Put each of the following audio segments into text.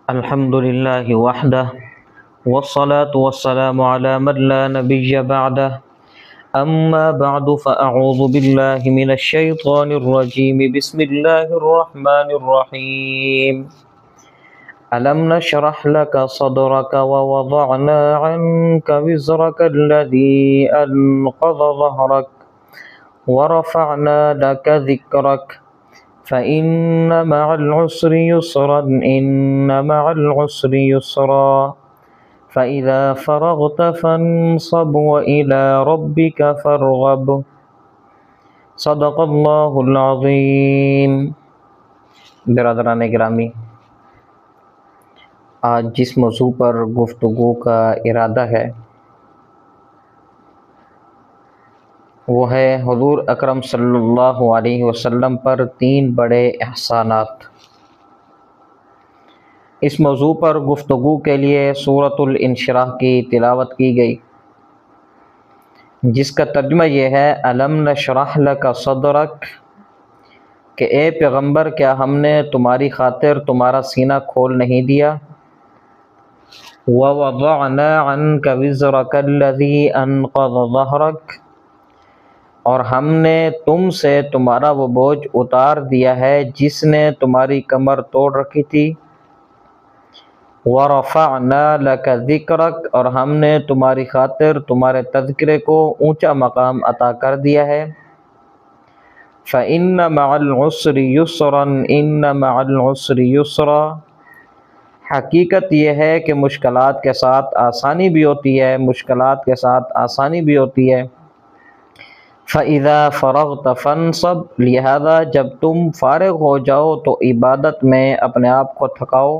الحمد لله وحده والصلاة والسلام على من لا نبي بعده أما بعد فأعوذ بالله من الشيطان الرجيم بسم الله الرحمن الرحيم ألم نشرح لك صدرك ووضعنا عنك وزرك الذي أنقض ظهرك ورفعنا لك ذكرك فإن مع العسر يسرا إن مع العسر يسرا فإذا فرغت فانصب وإلى ربك فارغب صدق اللہ العظیم۔ برادران گرامی، آج جس موضوع پر گفتگو کا ارادہ ہے وہ ہے حضور اکرم صلی اللہ علیہ وسلم پر 3 بڑے احسانات۔ اس موضوع پر گفتگو کے لیے سورۃ الانشراح کی تلاوت کی گئی، جس کا ترجمہ یہ ہے الم نشرح لک صدرک، کہ اے پیغمبر کیا ہم نے تمہاری خاطر تمہارا سینہ کھول نہیں دیا، ووضعنا عنک وزرک الذی انقض ظہرک، اور ہم نے تم سے تمہارا وہ بوجھ اتار دیا ہے جس نے تمہاری کمر توڑ رکھی تھی، وَرَفَعْنَا لَكَ ذِكْرَكَ، اور ہم نے تمہاری خاطر تمہارے تذکرے کو اونچا مقام عطا کر دیا ہے، فَإِنَّ مَعَ الْعُسْرِ يُسْرًا إِنَّ مَعَ الْعُسْرِ يُسْرًا، حقیقت یہ ہے کہ مشکلات کے ساتھ آسانی بھی ہوتی ہے، مشکلات کے ساتھ آسانی بھی ہوتی ہے۔ فَإِذَا فَرَغْتَ فَانْصَبْ، لہذا جب تم فارغ ہو جاؤ تو عبادت میں اپنے آپ کو تھکاؤ،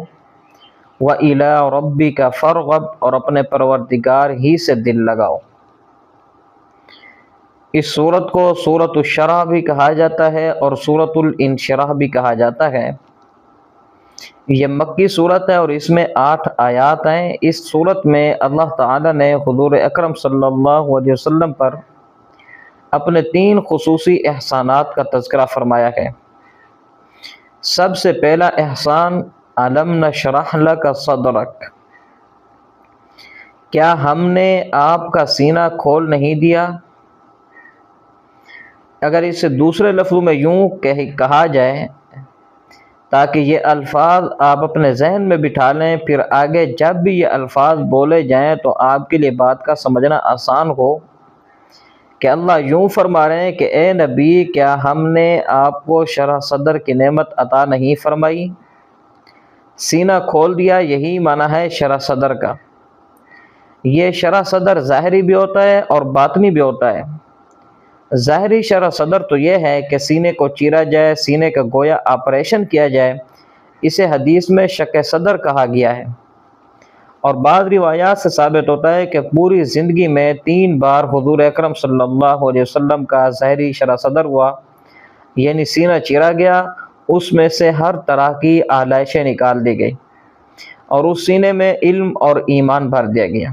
وَإِلَىٰ رَبِّكَ فَارْغَب، اور اپنے پروردگار ہی سے دل لگاؤ۔ اس سورت کو سورۃ الشرح بھی کہا جاتا ہے اور سورۃ الانشراح بھی کہا جاتا ہے۔ یہ مکی صورت ہے اور اس میں 8 آیات ہیں۔ اس صورت میں اللہ تعالی نے حضور اکرم صلی اللہ علیہ وسلم پر اپنے 3 خصوصی احسانات کا تذکرہ فرمایا ہے۔ سب سے پہلا احسان الم نشرح لک صدرک، کیا ہم نے آپ کا سینہ کھول نہیں دیا؟ اگر اسے دوسرے لفظوں میں یوں کہا جائے تاکہ یہ الفاظ آپ اپنے ذہن میں بٹھا لیں، پھر آگے جب بھی یہ الفاظ بولے جائیں تو آپ کے لیے بات کا سمجھنا آسان ہو، کہ اللہ یوں فرما رہے ہیں کہ اے نبی کیا ہم نے آپ کو شرح صدر کی نعمت عطا نہیں فرمائی؟ سینہ کھول دیا، یہی معنی ہے شرح صدر کا۔ یہ شرح صدر ظاہری بھی ہوتا ہے اور باطنی بھی ہوتا ہے۔ ظاہری شرح صدر تو یہ ہے کہ سینے کو چیرا جائے، سینے کا گویا آپریشن کیا جائے، اسے حدیث میں شق صدر کہا گیا ہے، اور بعض روایات سے ثابت ہوتا ہے کہ پوری زندگی میں 3 بار حضور اکرم صلی اللہ علیہ وسلم کا ظاہری شرح صدر ہوا، یعنی سینہ چیرا گیا، اس میں سے ہر طرح کی آلائشیں نکال دی گئی اور اس سینے میں علم اور ایمان بھر دیا گیا۔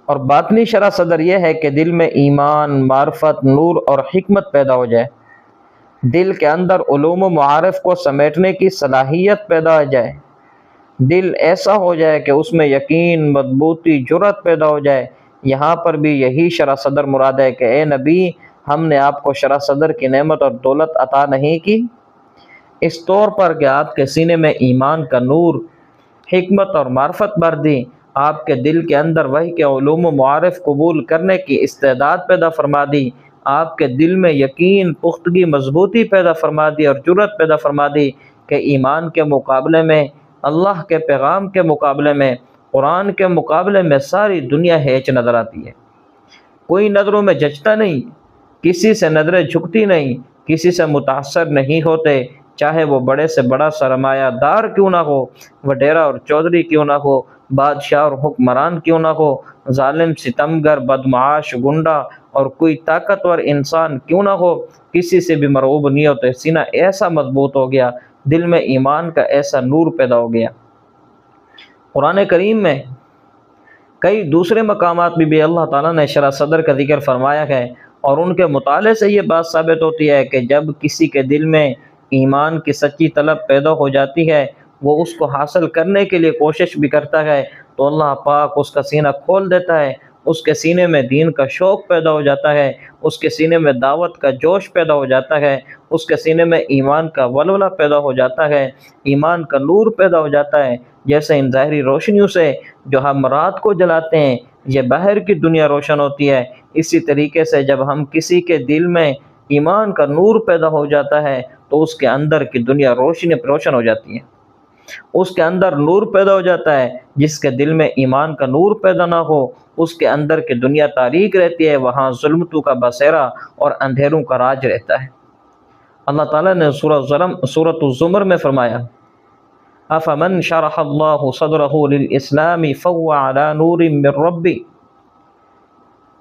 اور باطنی شرح صدر یہ ہے کہ دل میں ایمان، معرفت، نور اور حکمت پیدا ہو جائے، دل کے اندر علوم و معارف کو سمیٹنے کی صلاحیت پیدا ہو جائے، دل ایسا ہو جائے کہ اس میں یقین، مضبوطی، جرأت پیدا ہو جائے۔ یہاں پر بھی یہی شرح صدر مراد ہے کہ اے نبی ہم نے آپ کو شرح صدر کی نعمت اور دولت عطا نہیں کی، اس طور پر کہ آپ کے سینے میں ایمان کا نور، حکمت اور معرفت بھر دی، آپ کے دل کے اندر وحی کے علوم و معارف قبول کرنے کی استعداد پیدا فرما دی، آپ کے دل میں یقین، پختگی، مضبوطی پیدا فرما دی اور جرأت پیدا فرما دی کہ ایمان کے مقابلے میں، اللہ کے پیغام کے مقابلے میں، قرآن کے مقابلے میں ساری دنیا ہیچ نظر آتی ہے، کوئی نظروں میں جچتا نہیں، کسی سے نظریں جھکتی نہیں، کسی سے متاثر نہیں ہوتے، چاہے وہ بڑے سے بڑا سرمایہ دار کیوں نہ ہو، وڈیرا اور چودھری کیوں نہ ہو، بادشاہ اور حکمران کیوں نہ ہو، ظالم، ستمگر، بدمعاش، گنڈا اور کوئی طاقتور انسان کیوں نہ ہو، کسی سے بھی مرعوب نہیں ہوتے۔ سینہ ایسا مضبوط ہو گیا، دل میں ایمان کا ایسا نور پیدا ہو گیا۔ قرآن کریم میں کئی دوسرے مقامات میں بھی اللہ تعالیٰ نے شرح صدر کا ذکر فرمایا ہے، اور ان کے مطالعے سے یہ بات ثابت ہوتی ہے کہ جب کسی کے دل میں ایمان کی سچی طلب پیدا ہو جاتی ہے وہ اس کو حاصل کرنے کے لیے کوشش بھی کرتا ہے تو اللہ پاک اس کا سینہ کھول دیتا ہے، اس کے سینے میں دین کا شوق پیدا ہو جاتا ہے، اس کے سینے میں دعوت کا جوش پیدا ہو جاتا ہے، اس کے سینے میں ایمان کا ولولہ پیدا ہو جاتا ہے، ایمان کا نور پیدا ہو جاتا ہے۔ جیسے ان ظاہری روشنیوں سے جو ہم رات کو جلاتے ہیں یہ باہر کی دنیا روشن ہوتی ہے، اسی طریقے سے جب ہم کسی کے دل میں ایمان کا نور پیدا ہو جاتا ہے تو اس کے اندر کی دنیا روشن ہو جاتی ہے، اس کے اندر نور پیدا ہو جاتا ہے۔ جس کے دل میں ایمان کا نور پیدا نہ ہو اس کے اندر کی دنیا تاریک رہتی ہے، وہاں ظلمتوں کا بسیرا اور اندھیروں کا راج رہتا ہے۔ اللہ تعالیٰ نے سورۃ الزمر میں فرمایا افمن شرح اللہ صدرہ للاسلام فهو علی نور من ربی،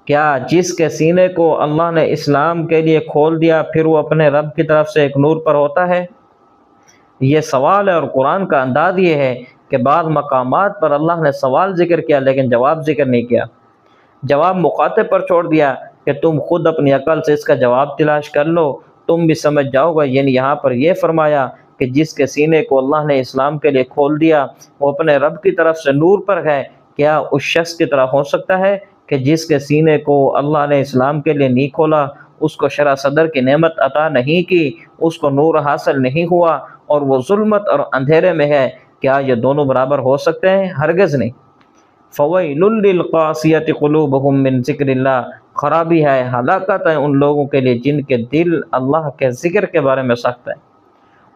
کیا جس کے سینے کو اللہ نے اسلام کے لیے کھول دیا پھر وہ اپنے رب کی طرف سے ایک نور پر ہوتا ہے؟ یہ سوال ہے، اور قرآن کا انداز یہ ہے کہ بعض مقامات پر اللہ نے سوال ذکر کیا لیکن جواب ذکر نہیں کیا، جواب مخاطب پر چھوڑ دیا کہ تم خود اپنی عقل سے اس کا جواب تلاش کر لو، تم بھی سمجھ جاؤ گا۔ یعنی یہاں پر یہ فرمایا کہ جس کے سینے کو اللہ نے اسلام کے لیے کھول دیا وہ اپنے رب کی طرف سے نور پر ہے، کیا اس شخص کی طرح ہو سکتا ہے کہ جس کے سینے کو اللہ نے اسلام کے لیے نہیں کھولا، اس کو شرح صدر کی نعمت عطا نہیں کی، اس کو نور حاصل نہیں ہوا اور وہ ظلمت اور اندھیرے میں ہے؟ کیا یہ دونوں برابر ہو سکتے ہیں؟ ہرگز نہیں۔ فویل للقاسیۃ قلوبہم من ذکر اللہ، خرابی ہے، ہلاکت ہے ان لوگوں کے لیے جن کے دل اللہ کے ذکر کے بارے میں سخت ہے،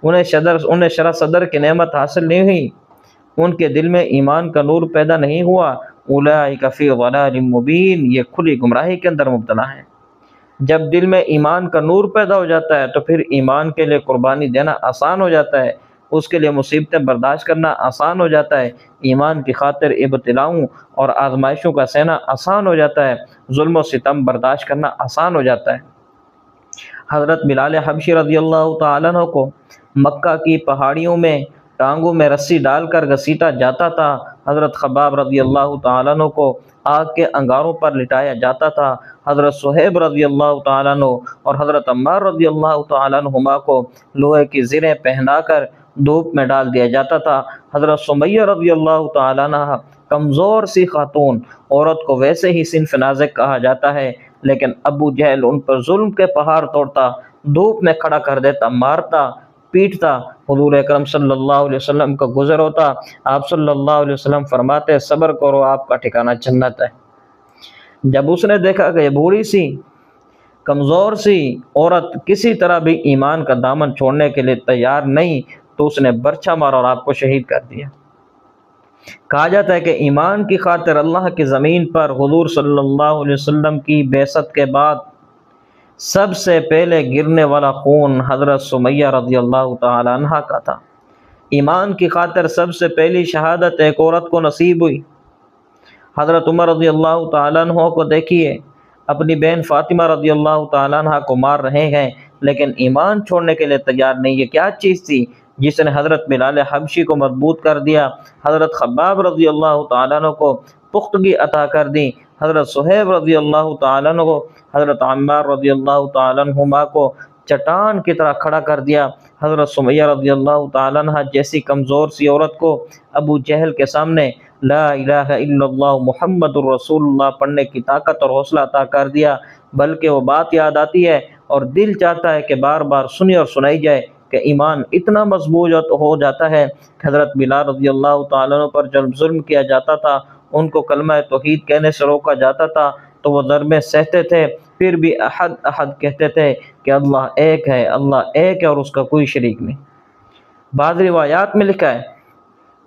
انہیں شرح صدر کی نعمت حاصل نہیں ہوئی، ان کے دل میں ایمان کا نور پیدا نہیں ہوا، اولئک فی ضلال مبین، یہ کھلی گمراہی کے اندر مبتلا ہیں۔ جب دل میں ایمان کا نور پیدا ہو جاتا ہے تو پھر ایمان کے لیے قربانی دینا آسان ہو جاتا ہے، اس کے لیے مصیبتیں برداشت کرنا آسان ہو جاتا ہے، ایمان کی خاطر ابتلاؤں اور آزمائشوں کا سہنا آسان ہو جاتا ہے، ظلم و ستم برداشت کرنا آسان ہو جاتا ہے۔ حضرت بلال حبشی رضی اللہ تعالیٰ عنہ کو مکہ کی پہاڑیوں میں ٹانگوں میں رسی ڈال کر گھسیٹا جاتا تھا، حضرت خباب رضی اللہ تعالیٰ عنہ کو آگ کے انگاروں پر لٹایا جاتا تھا، حضرت صہیب رضی اللہ تعالیٰ عنہ اور حضرت عمار رضی اللہ تعالیٰ عنہما کو لوہے کی زریں پہنا کر دھوپ میں ڈال دیا جاتا تھا، حضرت سمیہ رضی اللہ تعالیٰ عنہ کمزور سی خاتون، عورت کو ویسے ہی صنف نازک کہا جاتا ہے، لیکن ابو جہل ان پر ظلم کے پہاڑ توڑتا، دھوپ میں کھڑا کر دیتا، مارتا پیٹتا، حضور اکرم صلی اللہ علیہ وسلم کا گزر ہوتا، آپ صلی اللہ علیہ وسلم فرماتے صبر کرو آپ کا ٹھکانہ جنت ہے۔ جب اس نے دیکھا کہ یہ بوڑھی سی کمزور سی عورت کسی طرح بھی ایمان کا دامن چھوڑنے کے لیے تیار نہیں تو اس نے برچھا مارا اور آپ کو شہید کر دیا۔ کہا جاتا ہے کہ ایمان کی خاطر اللہ کی زمین پر حضور صلی اللہ علیہ وسلم کی بعثت کے بعد سب سے پہلے گرنے والا خون حضرت سمیہ رضی اللہ تعالی عنہ کا تھا۔ ایمان کی خاطر سب سے پہلی شہادت ایک عورت کو نصیب ہوئی۔ حضرت عمر رضی اللہ تعالیٰ عنہ کو دیکھیے، اپنی بہن فاطمہ رضی اللہ تعالیٰ عنہ کو مار رہے ہیں لیکن ایمان چھوڑنے کے لیے تیار نہیں۔ یہ کیا چیز تھی جس نے حضرت بلال حبشی کو مضبوط کر دیا، حضرت خباب رضی اللہ تعالیٰ عنہ کو پختگی عطا کر دی، حضرت صہیب رضی اللہ تعالیٰ عنہ کو، حضرت عمار رضی اللہ تعالیٰ عنہما کو چٹان کی طرح کھڑا کر دیا، حضرت سمیہ رضی اللہ تعالیٰ عنہ جیسی کمزور سی عورت کو ابو جہل کے سامنے لا الہ الا اللہ محمد الرسول اللہ پڑھنے کی طاقت اور حوصلہ عطا کر دیا، بلکہ وہ بات یاد آتی ہے اور دل چاہتا ہے کہ بار بار سنی اور سنائی جائے کہ ایمان اتنا مضبوط ہو جاتا ہے کہ حضرت بلال رضی اللہ تعالیٰ عنہ پر جب ظلم کیا جاتا تھا، ان کو کلمہ توحید کہنے سے روکا جاتا تھا تو وہ ضربیں سہتے تھے، پھر بھی احد احد کہتے تھے کہ اللہ ایک ہے، اللہ ایک ہے اور اس کا کوئی شریک نہیں۔ بعض روایات میں لکھا ہے،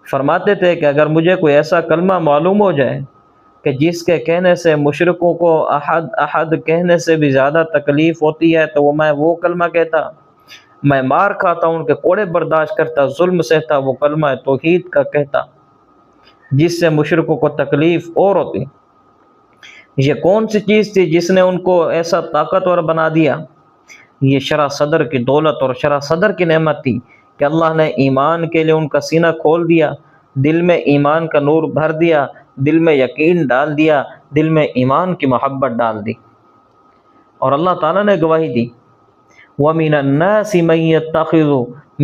فرماتے تھے کہ اگر مجھے کوئی ایسا کلمہ معلوم ہو جائے کہ جس کے کہنے سے مشرکوں کو احد احد کہنے سے بھی زیادہ تکلیف ہوتی ہے تو میں وہ کلمہ کہتا، میں مار کھاتا، ان کے کوڑے برداشت کرتا، ظلم سہتا، وہ کلمہ توحید کا کہتا جس سے مشرکوں کو تکلیف اور ہوتی۔ یہ کون سی چیز تھی جس نے ان کو ایسا طاقتور بنا دیا؟ یہ شرح صدر کی دولت اور شرح صدر کی نعمت تھی کہ اللہ نے ایمان کے لیے ان کا سینہ کھول دیا، دل میں ایمان کا نور بھر دیا، دل میں یقین ڈال دیا، دل میں ایمان کی محبت ڈال دی، اور اللہ تعالیٰ نے گواہی دی وَمِنَ النَّاسِ مَن يَتَّخِذُ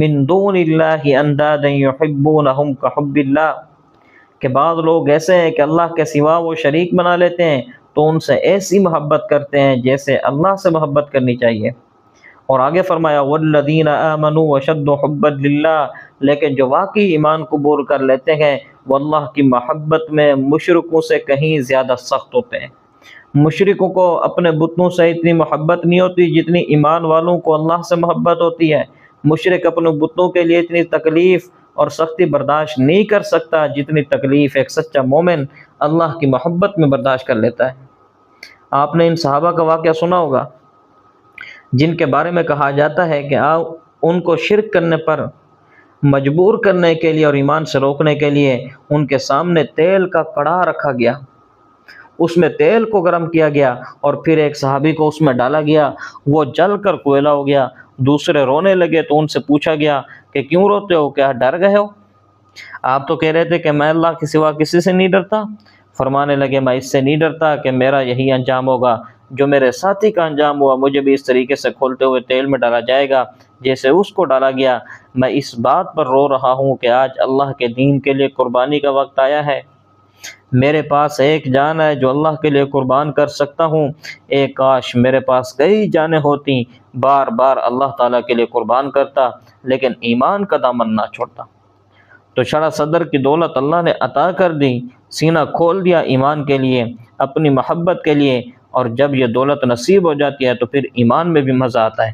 مِن دُونِ اللَّهِ أَندَادًا يُحِبُّونَهُمْ كَحُبِّ اللَّهِ کہ بعض لوگ ایسے ہیں کہ اللہ کے سوا وہ شریک بنا لیتے ہیں تو ان سے ایسی محبت کرتے ہیں جیسے اللہ سے محبت کرنی چاہیے۔ اور آگے فرمایا وَالَّذِينَ آمَنُوا وَشَدُّ حُبًّا لِلَّهِ لیکن جو واقعی ایمان قبول کر لیتے ہیں وہ اللہ کی محبت میں مشرکوں سے کہیں زیادہ سخت ہوتے ہیں۔ مشرکوں کو اپنے بتوں سے اتنی محبت نہیں ہوتی جتنی ایمان والوں کو اللہ سے محبت ہوتی ہے۔ مشرک اپنے بتوں کے لیے اتنی تکلیف اور سختی برداشت نہیں کر سکتا جتنی تکلیف ایک سچا مومن اللہ کی محبت میں برداشت کر لیتا ہے۔ آپ نے ان صحابہ کا واقعہ سنا ہوگا جن کے بارے میں کہا جاتا ہے کہ ان کو شرک کرنے پر مجبور کرنے کے لیے اور ایمان سے روکنے کے لیے ان کے سامنے تیل کا کڑا رکھا گیا، اس میں تیل کو گرم کیا گیا اور پھر ایک صحابی کو اس میں ڈالا گیا، وہ جل کر کوئلہ ہو گیا۔ دوسرے رونے لگے تو ان سے پوچھا گیا کہ کیوں روتے ہو، کیا ڈر گئے ہو؟ آپ تو کہہ رہے تھے کہ میں اللہ کے سوا کسی سے نہیں ڈرتا۔ فرمانے لگے میں اس سے نہیں ڈرتا کہ میرا یہی انجام ہوگا جو میرے ساتھی کا انجام ہوا، مجھے بھی اس طریقے سے کھولتے ہوئے تیل میں ڈالا جائے گا جیسے اس کو ڈالا گیا۔ میں اس بات پر رو رہا ہوں کہ آج اللہ کے دین کے لیے قربانی کا وقت آیا ہے، میرے پاس ایک جان ہے جو اللہ کے لیے قربان کر سکتا ہوں، ایک کاش میرے پاس کئی جانیں ہوتی، بار بار اللہ تعالیٰ کے لیے قربان کرتا لیکن ایمان کا دامن نہ چھوڑتا۔ تو شرح صدر کی دولت اللہ نے عطا کر دی، سینہ کھول دیا ایمان کے لیے، اپنی محبت کے لیے، اور جب یہ دولت نصیب ہو جاتی ہے تو پھر ایمان میں بھی مزہ آتا ہے۔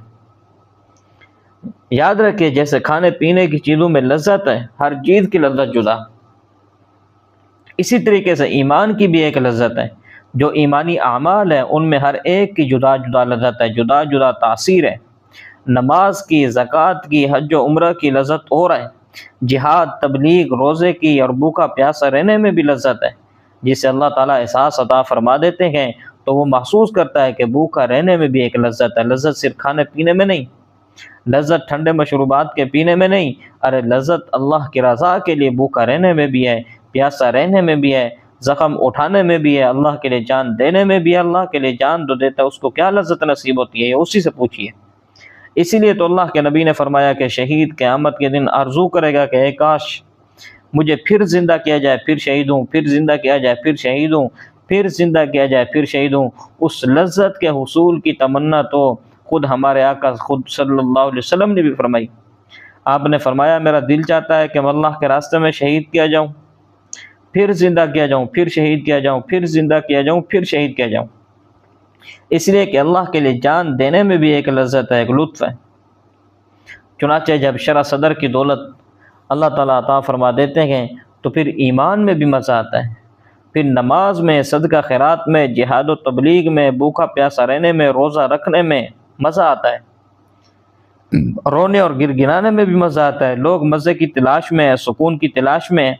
یاد رکھیں جیسے کھانے پینے کی چیزوں میں لذت ہے، ہر چیز کی لذت جدا، اسی طریقے سے ایمان کی بھی ایک لذت ہے۔ جو ایمانی اعمال ہیں ان میں ہر ایک کی جدا جدا لذت ہے، جدا جدا تاثیر ہے۔ نماز کی، زکوٰۃ کی، حج و عمرہ کی لذت اور ہے، جہاد، تبلیغ، روزے کی اور بھوکا پیاسا رہنے میں بھی لذت ہے۔ جسے اللہ تعالیٰ احساس عطا فرما دیتے ہیں تو وہ محسوس کرتا ہے کہ بھوکا رہنے میں بھی ایک لذت ہے۔ لذت صرف کھانے پینے میں نہیں، لذت ٹھنڈے مشروبات کے پینے میں نہیں، ارے لذت اللہ کی رضا کے لیے بھوکا رہنے میں بھی ہے، پیاسا رہنے میں بھی ہے، زخم اٹھانے میں بھی ہے، اللہ کے لیے جان دینے میں بھی ہے۔ اللہ کے لیے جان جو دیتا ہے اس کو کیا لذت نصیب ہوتی ہے، یہ اسی سے پوچھیے۔ اسی لیے تو اللہ کے نبی نے فرمایا کہ شہید قیامت کے دن آرزو کرے گا کہ اے کاش مجھے پھر زندہ کیا جائے، پھر شہید ہوں، پھر زندہ کیا جائے، پھر شہید ہوں، پھر زندہ کیا جائے، پھر شہید ہوں۔ اس لذت کے حصول کی تمنا تو خود ہمارے آقا خود صلی اللہ علیہ وسلم نے بھی فرمائی۔ آپ نے فرمایا میرا دل چاہتا ہے کہ میں اللہ کے راستے میں شہید کیا جاؤں، پھر زندہ کیا جاؤں، پھر شہید کیا جاؤں، پھر زندہ کیا جاؤں، پھر شہید کیا جاؤں، اس لیے کہ اللہ کے لیے جان دینے میں بھی ایک لذت ہے، ایک لطف ہے۔ چنانچہ جب شرح صدر کی دولت اللہ تعالیٰ عطا فرما دیتے ہیں تو پھر ایمان میں بھی مزہ آتا ہے، پھر نماز میں، صدقہ خیرات میں، جہاد و تبلیغ میں، بھوکا پیاسا رہنے میں، روزہ رکھنے میں مزہ آتا ہے، رونے اور گڑگڑانے میں بھی مزہ آتا ہے۔ لوگ مزے کی تلاش میں ہیں، سکون کی تلاش میں ہیں۔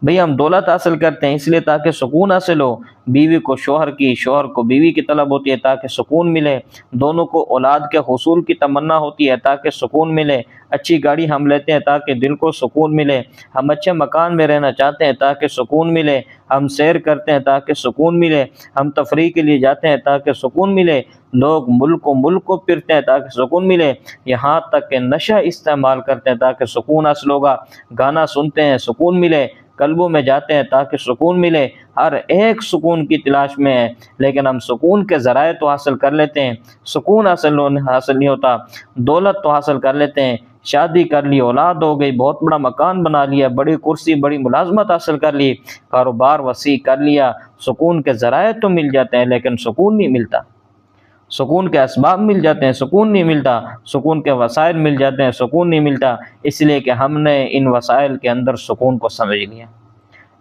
بھئی ہم دولت حاصل کرتے ہیں اس لیے تاکہ سکون حاصل ہو، بیوی کو شوہر کی، شوہر کو بیوی کی طلب ہوتی ہے تاکہ سکون ملے، دونوں کو اولاد کے حصول کی تمنا ہوتی ہے تاکہ سکون ملے، اچھی گاڑی ہم لیتے ہیں تاکہ دل کو سکون ملے، ہم اچھے مکان میں رہنا چاہتے ہیں تاکہ سکون ملے، ہم سیر کرتے ہیں تاکہ سکون ملے، ہم تفریح کے لیے جاتے ہیں تاکہ سکون ملے، لوگ ملک کو پھرتے ہیں تاکہ سکون ملے، یہاں تک کہ نشہ استعمال کرتے ہیں تاکہ سکون حاصل ہوگا، گانا سنتے ہیں سکون ملے، قلبوں میں جاتے ہیں تاکہ سکون ملے، ہر ایک سکون کی تلاش میں ہے، لیکن ہم سکون کے ذرائع تو حاصل کر لیتے ہیں، سکون حاصل نہیں ہوتا، دولت تو حاصل کر لیتے ہیں، شادی کر لی، اولاد ہو گئی، بہت بڑا مکان بنا لیا، بڑی کرسی، بڑی ملازمت حاصل کر لی، کاروبار وسیع کر لیا، سکون کے ذرائع تو مل جاتے ہیں لیکن سکون نہیں ملتا، سکون کے اسباب مل جاتے ہیں، سکون نہیں ملتا، سکون کے وسائل مل جاتے ہیں، سکون نہیں ملتا، اس لیے کہ ہم نے ان وسائل کے اندر سکون کو سمجھ لیا۔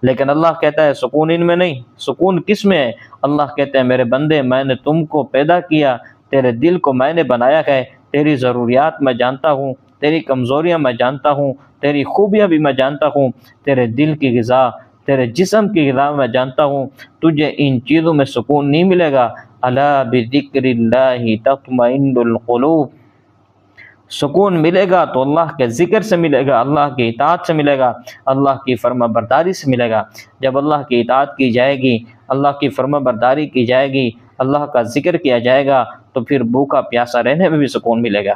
لیکن اللہ کہتا ہے سکون ان میں نہیں، سکون کس میں ہے؟ اللہ کہتے ہیں میرے بندے میں نے تم کو پیدا کیا، تیرے دل کو میں نے بنایا ہے، تیری ضروریات میں جانتا ہوں، تیری کمزوریاں میں جانتا ہوں، تیری خوبیاں بھی میں جانتا ہوں، تیرے دل کی غذا، تیرے جسم کی غذا میں جانتا ہوں، تجھے ان چیزوں میں سکون نہیں ملے گا۔ الا بذکر اللہ تطمئن القلوب، سکون ملے گا تو اللہ کے ذکر سے ملے گا، اللہ کی اطاعت سے ملے گا، اللہ کی فرما برداری سے ملے گا۔ جب اللہ کی اطاعت کی جائے گی، اللہ کی فرما برداری کی جائے گی، اللہ کا ذکر کیا جائے گا تو پھر بھوکا پیاسا رہنے میں بھی سکون ملے گا،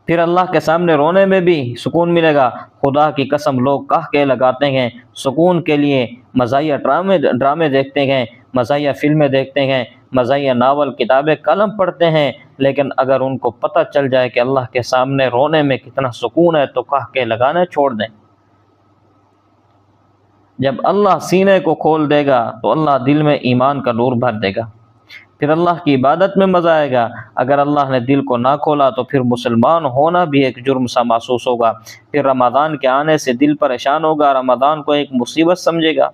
پھر اللہ کے سامنے رونے میں بھی سکون ملے گا۔ خدا کی قسم لوگ کے لگاتے ہیں سکون کے لیے، مزاحیہ ڈرامے دیکھتے ہیں، مزاحیہ فلمیں دیکھتے ہیں، مزاحیہ ناول کتابیں قلم پڑھتے ہیں، لیکن اگر ان کو پتہ چل جائے کہ اللہ کے سامنے رونے میں کتنا سکون ہے تو کے لگانا چھوڑ دیں۔ جب اللہ سینے کو کھول دے گا تو اللہ دل میں ایمان کا نور بھر دے گا، پھر اللہ کی عبادت میں مزہ آئے گا۔ اگر اللہ نے دل کو نہ کھولا تو پھر مسلمان ہونا بھی ایک جرم سا محسوس ہوگا، پھر رمضان کے آنے سے دل پریشان ہوگا، رمضان کو ایک مصیبت سمجھے گا۔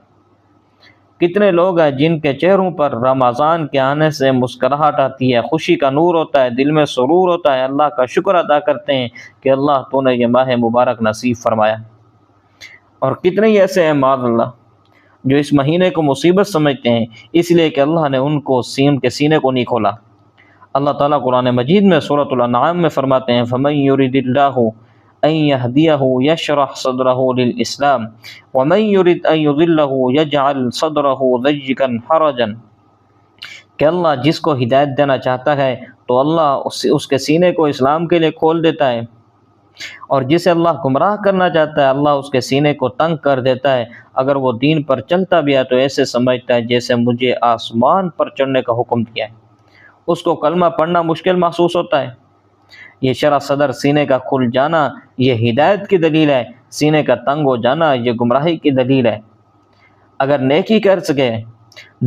کتنے لوگ ہیں جن کے چہروں پر رمضان کے آنے سے مسکراہٹ آتی ہے، خوشی کا نور ہوتا ہے، دل میں سرور ہوتا ہے، اللہ کا شکر ادا کرتے ہیں کہ اللہ تو نے یہ ماہ مبارک نصیب فرمایا۔ اور کتنے ہی ایسے ہیں معاذ اللہ جو اس مہینے کو مصیبت سمجھتے ہیں اس لیے کہ اللہ نے ان کے سینے کو نہیں کھولا۔ اللہ تعالیٰ قرآن مجید میں سورۃ الانعام میں فرماتے ہیں فَمَن يُرِدِ اللَّهُ أَن يَهْدِيَهُ يَشْرَحْ صَدْرَهُ لِلْإِسْلَامِ وَمَن يُرِدْ أَن يُضِلَّهُ يَجْعَلْ صَدْرَهُ ضَيِّقًا حَرَجًا، کہ اللہ جس کو ہدایت دینا چاہتا ہے تو اللہ اس کے سینے کو اسلام کے لیے کھول دیتا ہے، اور جسے اللہ گمراہ کرنا چاہتا ہے اللہ اس کے سینے کو تنگ کر دیتا ہے۔ اگر وہ دین پر چلتا بھی ہے تو ایسے سمجھتا ہے جیسے مجھے آسمان پر چڑھنے کا حکم دیا ہے، اس کو کلمہ پڑھنا مشکل محسوس ہوتا ہے۔ یہ شرح صدر سینے کا کھل جانا یہ ہدایت کی دلیل ہے، سینے کا تنگ ہو جانا یہ گمراہی کی دلیل ہے۔ اگر نیکی کر سکے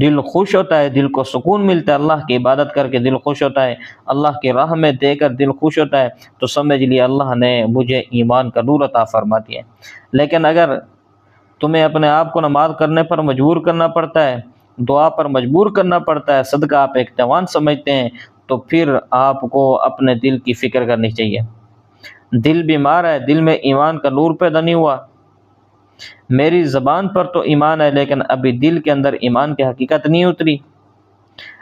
دل خوش ہوتا ہے، دل کو سکون ملتا ہے، اللہ کی عبادت کر کے دل خوش ہوتا ہے، اللہ کی راہ میں دے کر دل خوش ہوتا ہے، تو سمجھ لیا اللہ نے مجھے ایمان کا نور عطا فرما دیا ہے۔ لیکن اگر تمہیں اپنے آپ کو نماز کرنے پر مجبور کرنا پڑتا ہے، دعا پر مجبور کرنا پڑتا ہے، صدقہ آپ ایک تاوان سمجھتے ہیں، تو پھر آپ کو اپنے دل کی فکر کرنی چاہیے۔ دل بیمار ہے، دل میں ایمان کا نور پیدا نہیں ہوا، میری زبان پر تو ایمان ہے لیکن ابھی دل کے اندر ایمان کی حقیقت نہیں اتری۔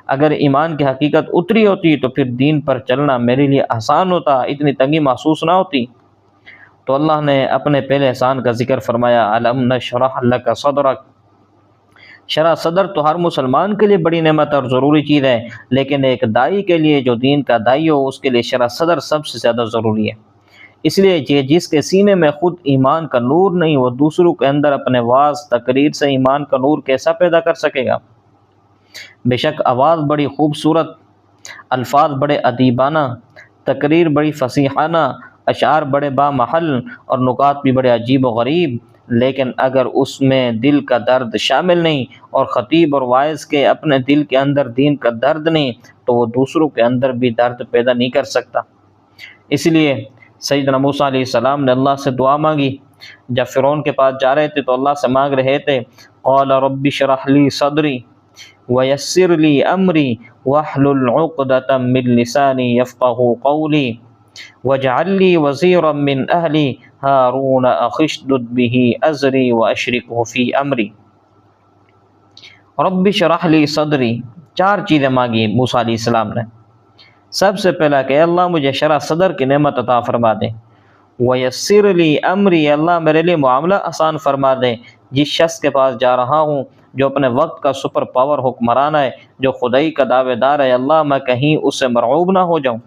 اگر ایمان کی حقیقت اتری ہوتی تو پھر دین پر چلنا میرے لیے آسان ہوتا، اتنی تنگی محسوس نہ ہوتی۔ تو اللہ نے اپنے پہلے احسان کا ذکر فرمایا الم نشرح لک صدرک۔ شرح صدر تو ہر مسلمان کے لیے بڑی نعمت اور ضروری چیز ہے، لیکن ایک دائی کے لیے جو دین کا دائی ہو اس کے لیے شرح صدر سب سے زیادہ ضروری ہے۔ اس لیے جس کے سینے میں خود ایمان کا نور نہیں وہ دوسروں کے اندر اپنے واعظ تقریر سے ایمان کا نور کیسا پیدا کر سکے گا؟ بے شک آواز بڑی خوبصورت، الفاظ بڑے ادیبانہ، تقریر بڑی فصیحانہ، اشعار بڑے بامحل اور نکات بھی بڑے عجیب و غریب، لیکن اگر اس میں دل کا درد شامل نہیں اور خطیب اور واعظ کے اپنے دل کے اندر دین کا درد نہیں تو وہ دوسروں کے اندر بھی درد پیدا نہیں کر سکتا۔ اس لیے سیدنا موسیٰ علیہ السلام نے اللہ سے دعا مانگی، جب فرعون کے پاس جا رہے تھے تو اللہ سے مانگ رہے تھے قال رب اشرح لی صدری ویسر لی امری واحلل عقدۃ من لسانی یفقہوا قولی واجعل لی وزیرا من اہلی ہارون اخی اشدد بہ ازری واشرکہ فی امری۔ رب اشرح لی صدری، 4 چیزیں مانگی موسیٰ علیہ السلام نے۔ سب سے پہلا کہ اللہ مجھے شرح صدر کی نعمت عطا فرما دے، ویسر لی امری، اللہ میرے لیے معاملہ آسان فرما دے۔ جس شخص کے پاس جا رہا ہوں جو اپنے وقت کا سپر پاور حکمران ہے، جو خدائی کا دعوے دار ہے، اللہ میں کہیں اس سے مرعوب نہ ہو جاؤں،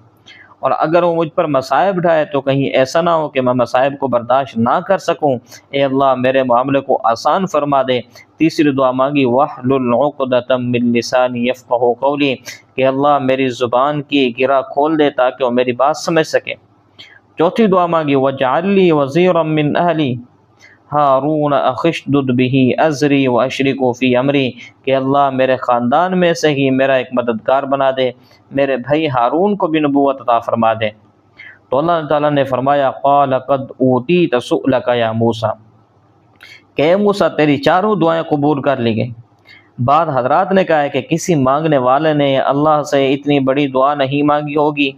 اور اگر وہ مجھ پر مصائب ڈھائے تو کہیں ایسا نہ ہو کہ میں مصائب کو برداشت نہ کر سکوں۔ اے اللہ میرے معاملے کو آسان فرما دے۔ تیسری دعا مانگی واحلل عقدۃ من لسانی یفقہوا قولی، کہ اللہ میری زبان کی گرہ کھول دے تاکہ وہ میری بات سمجھ سکے۔ چوتھی دعا مانگی واجعل لی وزیرا من اہلی ہارون اخی اشدد بہ ازری واشرکہ فی امری، کہ اللہ میرے خاندان میں سے ہی میرا ایک مددگار بنا دے، میرے بھائی ہارون کو بھی نبوت عطا فرما دے۔ تو اللہ تعالیٰ نے فرمایا قال قد اوتیت سؤلک یا موسیٰ، کہ اے موسیٰ تیری 4 دعائیں قبول کر لی گئی۔ بعد حضرات نے کہا ہے کہ کسی مانگنے والے نے اللہ سے اتنی بڑی دعا نہیں مانگی ہوگی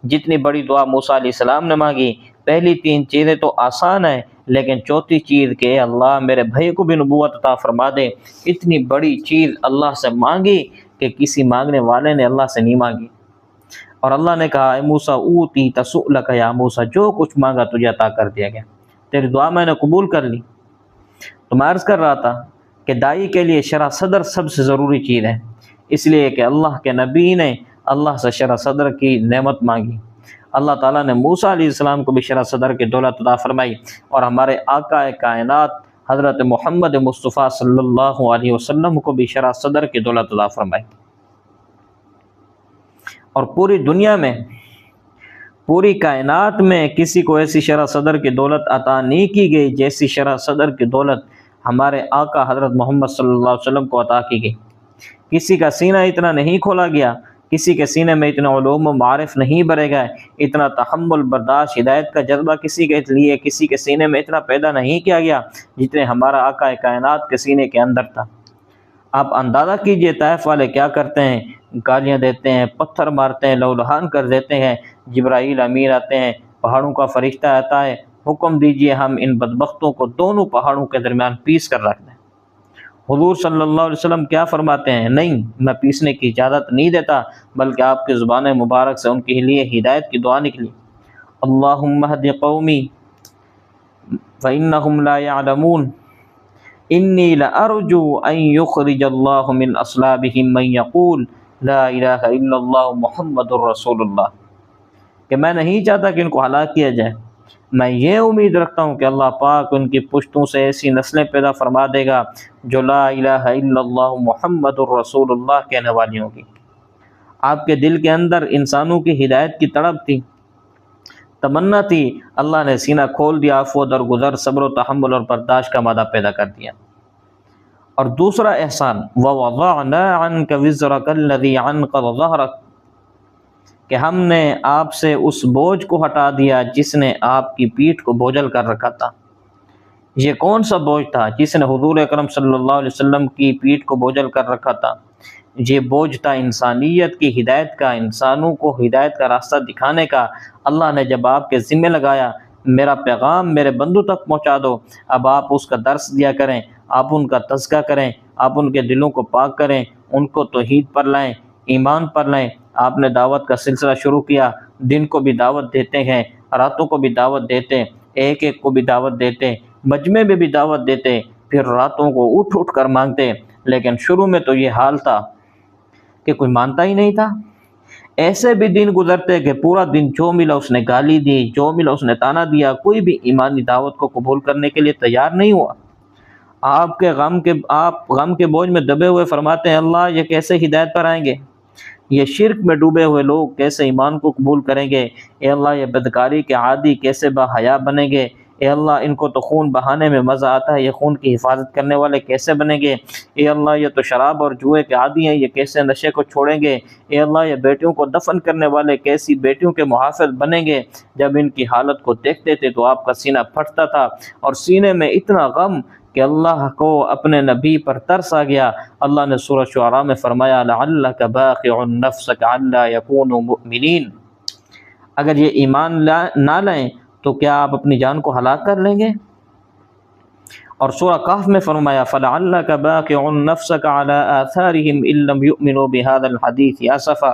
جتنی بڑی دعا موسیٰ علیہ السلام نے مانگی۔ پہلی 3 چیزیں تو آسان ہیں، لیکن چوتھی چیز کہ اللہ میرے بھائی کو بھی نبوت عطا فرما دے، اتنی بڑی چیز اللہ سے مانگی کہ کسی مانگنے والے نے اللہ سے نہیں مانگی۔ اور اللہ نے کہا اے موسیٰ اوتیت سؤلک یا موسیٰ، جو کچھ مانگا تجھے عطا کر دیا گیا، تیری دعا میں نے قبول کر لی۔ تو میں عرض کر رہا تھا کہ دائی کے لیے شرح صدر سب سے ضروری چیز ہے، اس لیے کہ اللہ کے نبی نے اللہ سے شرح صدر کی نعمت مانگی۔ اللہ تعالیٰ نے موسیٰ علیہ السلام کو بھی شرح صدر کی دولت عطا فرمائی، اور ہمارے آقا کائنات حضرت محمد مصطفیٰ صلی اللہ علیہ وسلم کو بھی شرح صدر کی دولت عطا فرمائی۔ اور پوری دنیا میں، پوری کائنات میں کسی کو ایسی شرح صدر کی دولت عطا نہیں کی گئی جیسی شرح صدر کی دولت ہمارے آقا حضرت محمد صلی اللہ علیہ وسلم کو عطا کی گئی۔ کسی کا سینہ اتنا نہیں کھولا گیا، کسی کے سینے میں اتنا علوم و معارف نہیں بھرے گئے، اتنا تحمل، برداشت، ہدایت کا جذبہ کسی کے لیے کسی کے سینے میں اتنا پیدا نہیں کیا گیا جتنے ہمارا آقا کائنات کے سینے کے اندر تھا۔ آپ اندازہ کیجئے طائف والے کیا کرتے ہیں، گالیاں دیتے ہیں، پتھر مارتے ہیں، لولہان کر دیتے ہیں، جبرائیل امین آتے ہیں، پہاڑوں کا فرشتہ آتا ہے، حکم دیجئے ہم ان بدبختوں کو دونوں پہاڑوں کے درمیان پیس کر رکھ دیں۔ حضور صلی اللہ علیہ وسلم کیا فرماتے ہیں؟ نہیں، میں پیسنے کی اجازت نہیں دیتا، بلکہ آپ کی زبان مبارک سے ان کے لیے ہدایت کی دعا نکلی، اللہم اہد قومی فإنہم لا يعلمون انی لأرجو ان یخرج اللہ من اصلابہم من یقول لا الہ الا اللہ محمد رسول اللہ، کہ میں نہیں چاہتا کہ ان کو ہلاک کیا جائے، میں یہ امید رکھتا ہوں کہ اللہ پاک ان کی پشتوں سے ایسی نسلیں پیدا فرما دے گا جو لا الہ الا اللہ محمد الرسول اللہ کہنے والی ہوں گی۔ آپ کے دل کے اندر انسانوں کی ہدایت کی تڑپ تھی، تمنا تھی، اللہ نے سینہ کھول دیا، عفو درگزر، صبر و تحمل اور برداشت کا مادہ پیدا کر دیا۔ اور دوسرا احسان وَوَضَعْنَا عَنْكَ وِزْرَكَ الَّذِي عَنْقَضَ ظَهْرَكَ، کہ ہم نے آپ سے اس بوجھ کو ہٹا دیا جس نے آپ کی پیٹھ کو بوجھل کر رکھا تھا۔ یہ کون سا بوجھ تھا جس نے حضور اکرم صلی اللہ علیہ وسلم کی پیٹھ کو بوجھل کر رکھا تھا؟ یہ بوجھ تھا انسانیت کی ہدایت کا، انسانوں کو ہدایت کا راستہ دکھانے کا۔ اللہ نے جب آپ کے ذمہ لگایا میرا پیغام میرے بندوں تک پہنچا دو، اب آپ اس کا درس دیا کریں، آپ ان کا تذکرہ کریں، آپ ان کے دلوں کو پاک کریں، ان کو توحید پر لائیں، ایمان پر لائیں۔ آپ نے دعوت کا سلسلہ شروع کیا، دن کو بھی دعوت دیتے ہیں، راتوں کو بھی دعوت دیتے، ایک ایک کو بھی دعوت دیتے، مجمع میں بھی دعوت دیتے، پھر راتوں کو اٹھ اٹھ کر مانگتے۔ لیکن شروع میں تو یہ حال تھا کہ کوئی مانتا ہی نہیں تھا۔ ایسے بھی دن گزرتے کہ پورا دن جو ملا اس نے گالی دی، جو ملا اس نے تانا دیا، کوئی بھی ایمانی دعوت کو قبول کرنے کے لیے تیار نہیں ہوا۔ آپ غم کے بوجھ میں دبے ہوئے فرماتے ہیں اللہ یہ کیسے ہدایت پر آئیں گے، یہ شرک میں ڈوبے ہوئے لوگ کیسے ایمان کو قبول کریں گے، اے اللہ یہ بدکاری کے عادی کیسے باحیا بنیں گے، اے اللہ ان کو تو خون بہانے میں مزہ آتا ہے، یہ خون کی حفاظت کرنے والے کیسے بنیں گے، اے اللہ یہ تو شراب اور جوئے کے عادی ہیں، یہ کیسے نشے کو چھوڑیں گے، اے اللہ یہ بیٹیوں کو دفن کرنے والے کیسی بیٹیوں کے محافظ بنیں گے۔ جب ان کی حالت کو دیکھتے تھے تو آپ کا سینہ پھٹتا تھا، اور سینے میں اتنا غم کہ اللہ کو اپنے نبی پر ترس آ گیا۔ اللہ نے سورہ شعراء میں فرمایا لعلک باخع نفسک الا یکونوا مؤمنین، اگر یہ ایمان نہ لائیں تو کیا آپ اپنی جان کو ہلاک کر لیں گے؟ اور سورہ کہف میں فرمایا فلعلک باخع نفسک علی آثارہم ان لم یؤمنوا بہذا الحدیث اسفا،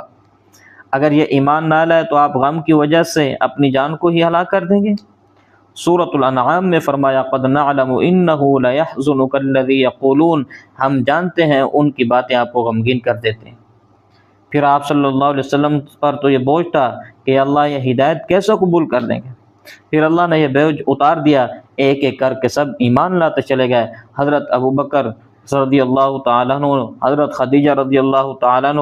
اگر یہ ایمان نہ لائے تو آپ غم کی وجہ سے اپنی جان کو ہی ہلاک کر دیں گے۔ سورۃ الانعام میں فرمایا قد نعلم انہ لیحزنک الذی یقولون، ہم جانتے ہیں ان کی باتیں آپ کو غمگین کر دیتے ہیں۔ پھر آپ صلی اللہ علیہ وسلم پر تو یہ بوجھ تھا کہ اللہ یہ ہدایت کیسے قبول کر لیں گے، پھر اللہ نے یہ بوجھ اتار دیا، ایک ایک کر کے سب ایمان لاتے چلے گئے۔ حضرت ابوبکر رضی اللہ تعالیٰ عنہ، حضرت خدیجہ رضی اللہ تعالیٰ عنہ،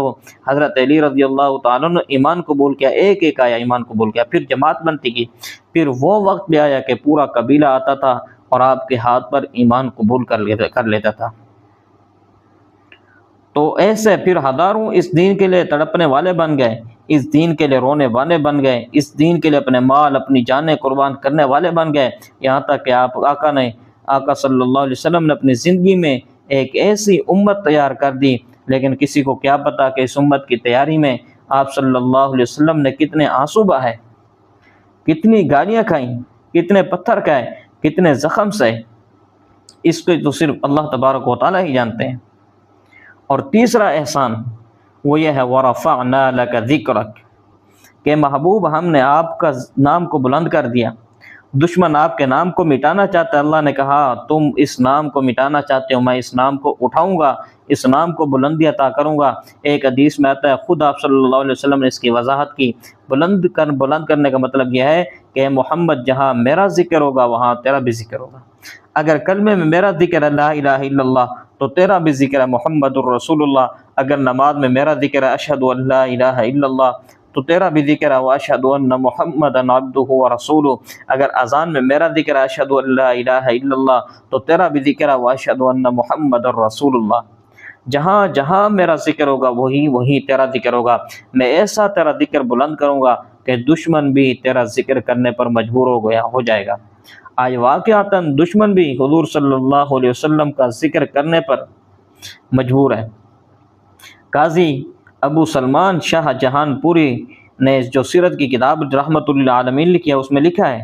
حضرت علی رضی اللہ تعالیٰ عنہ ایمان قبول کیا، ایک ایک آیا ایمان قبول کیا، پھر جماعت بنتی گئی، پھر وہ وقت بھی آیا کہ پورا قبیلہ آتا تھا اور آپ کے ہاتھ پر ایمان قبول کر لیتا تھا۔ تو ایسے پھر ہزاروں اس دین کے لیے تڑپنے والے بن گئے، اس دین کے لیے رونے والے بن گئے، اس دین کے لیے اپنے مال اپنی جانیں قربان کرنے والے بن گئے، یہاں تک کہ آقا صلی اللہ علیہ وسلم نے اپنی زندگی میں ایک ایسی امت تیار کر دی، لیکن کسی کو کیا پتا کہ اس امت کی تیاری میں آپ صلی اللہ علیہ وسلم نے کتنے آنسو بہائے، کتنی گالیاں کھائیں، کتنے پتھر کھائے، کتنے زخم سہے، اس کو تو صرف اللہ تبارک و تعالیٰ ہی جانتے ہیں۔ اور تیسرا احسان وہ یہ ہے وَرَفَعْنَا لَكَ ذِكْرَكَ، کہ محبوب ہم نے آپ کا نام کو بلند کر دیا، دشمن آپ کے نام کو مٹانا چاہتا ہے، اللہ نے کہا تم اس نام کو مٹانا چاہتے ہو، میں اس نام کو اٹھاؤں گا، اس نام کو بلندی عطا کروں گا۔ ایک حدیث میں آتا ہے، خود آپ صلی اللہ علیہ وسلم نے اس کی وضاحت کی، بلند کرنے کا مطلب یہ ہے کہ محمد جہاں میرا ذکر ہوگا وہاں تیرا بھی ذکر ہوگا۔ اگر کلمے میں میرا ذکر ہے لا الہ الا اللہ تو تیرا بھی ذکر ہے محمد الرسول اللہ۔ اگر نماز میں میرا ذکر ہے اشہد ان لا الہ الا اللہ تو تیرا بھی ذکر ہے واشہد ان محمدا عبدہ ورسولہ۔ اگر اذان میں میرا ذکر ہے اشہد ان لا الہ الا اللہ تو تیرا بھی ذکر ہے واشہد ان محمد الرسول اللہ۔ جہاں جہاں میرا ذکر ہوگا وہی تیرا ذکر ہوگا۔ میں ایسا تیرا ذکر بلند کروں گا کہ دشمن بھی تیرا ذکر کرنے پر مجبور ہو جائے گا۔ آج واقعاتاً دشمن بھی حضور صلی اللہ علیہ وسلم کا ذکر کرنے پر مجبور ہے۔ قاضی ابو سلمان شاہ جہان پوری نے جو سیرت کی کتاب رحمت للعالمین لکھی ہے اس میں لکھا ہے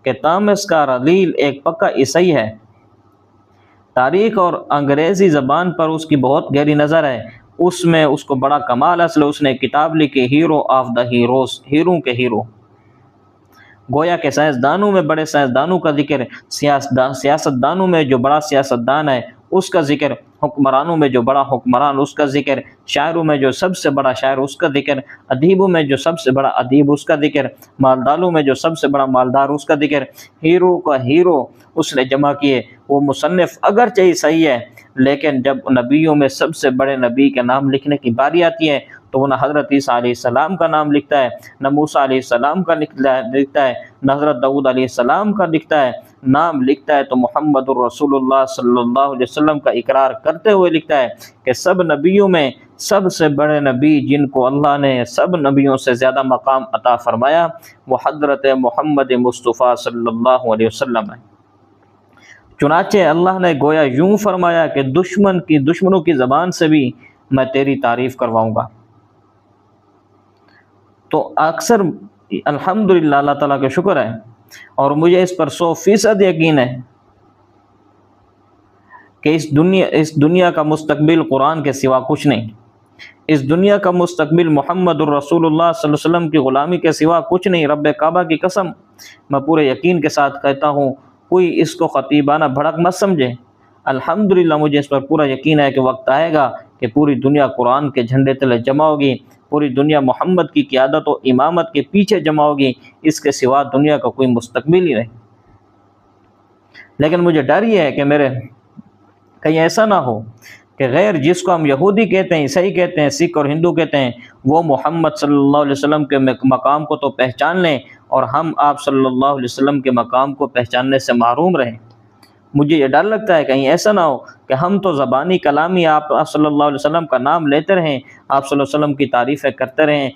کہ تامس کا رلیل ایک پکا عیسائی ہے، تاریخ اور انگریزی زبان پر اس کی بہت گہری نظر ہے، اس میں اس کو بڑا کمال اصل اس نے کتاب لکھی hero of the heroes, hero کے ہیرو۔ گویا کہ سائنسدانوں میں بڑے سائنسدانوں کا ذکر، سیاستدانوں میں جو بڑا سیاستدان ہے اس کا ذکر، حکمرانوں میں جو بڑا حکمران اس کا ذکر، شاعروں میں جو سب سے بڑا شاعر اس کا ذکر، ادیبوں میں جو سب سے بڑا ادیب اس کا ذکر، مالداروں میں جو سب سے بڑا مالدار اس کا ذکر۔ ہیرو کا ہیرو اس نے جمع کیے۔ وہ مصنف اگرچہ صحیح ہے لیکن جب نبیوں میں سب سے بڑے نبی کا نام لکھنے کی باری آتی ہے تو وہ نہ حضرت عیسیٰ علیہ السلام کا نام لکھتا ہے، نہ موسیٰ علیہ السلام کا لکھتا ہے، نہ حضرت داؤد علیہ السلام کا لکھتا ہے، نام لکھتا ہے تو محمد الرسول اللہ صلی اللہ علیہ وسلم کا اقرار کرتے ہوئے لکھتا ہے کہ سب نبیوں میں سب سے بڑے نبی جن کو اللہ نے سب نبیوں سے زیادہ مقام عطا فرمایا وہ حضرت محمد مصطفیٰ صلی اللہ علیہ وسلم ہے۔ چنانچہ اللہ نے گویا یوں فرمایا کہ دشمنوں کی زبان سے بھی میں تیری تعریف کرواؤں گا۔ تو اکثر الحمدللہ اللہ تعالیٰ کا شکر ہے اور مجھے اس پر 100% یقین ہے کہ اس دنیا کا مستقبل قرآن کے سوا کچھ نہیں، اس دنیا کا مستقبل محمد الرسول اللہ صلی اللہ علیہ وسلم کی غلامی کے سوا کچھ نہیں۔ رب کعبہ کی قسم میں پورے یقین کے ساتھ کہتا ہوں، کوئی اس کو خطیبانہ بھڑک مت سمجھے۔ الحمدللہ مجھے اس پر پورا یقین ہے کہ وقت آئے گا کہ پوری دنیا قرآن کے جھنڈے تلے جمع ہوگی، پوری دنیا محمد کی قیادت و امامت کے پیچھے جمع ہوگی، اس کے سوا دنیا کا کوئی مستقبل ہی نہیں۔ لیکن مجھے ڈر یہ ہے کہ کہیں ایسا نہ ہو کہ غیر جس کو ہم یہودی کہتے ہیں، عیسائی کہتے ہیں، سکھ اور ہندو کہتے ہیں، وہ محمد صلی اللہ علیہ وسلم کے مقام کو تو پہچان لیں اور ہم آپ صلی اللہ علیہ وسلم کے مقام کو پہچاننے سے محروم رہیں۔ مجھے یہ ڈر لگتا ہے کہیں ایسا نہ ہو کہ ہم تو زبانی کلامی آپ صلی اللہ علیہ وسلم کا نام لیتے رہیں، آپ صلی اللہ علیہ وسلم کی تعریفیں کرتے رہیں،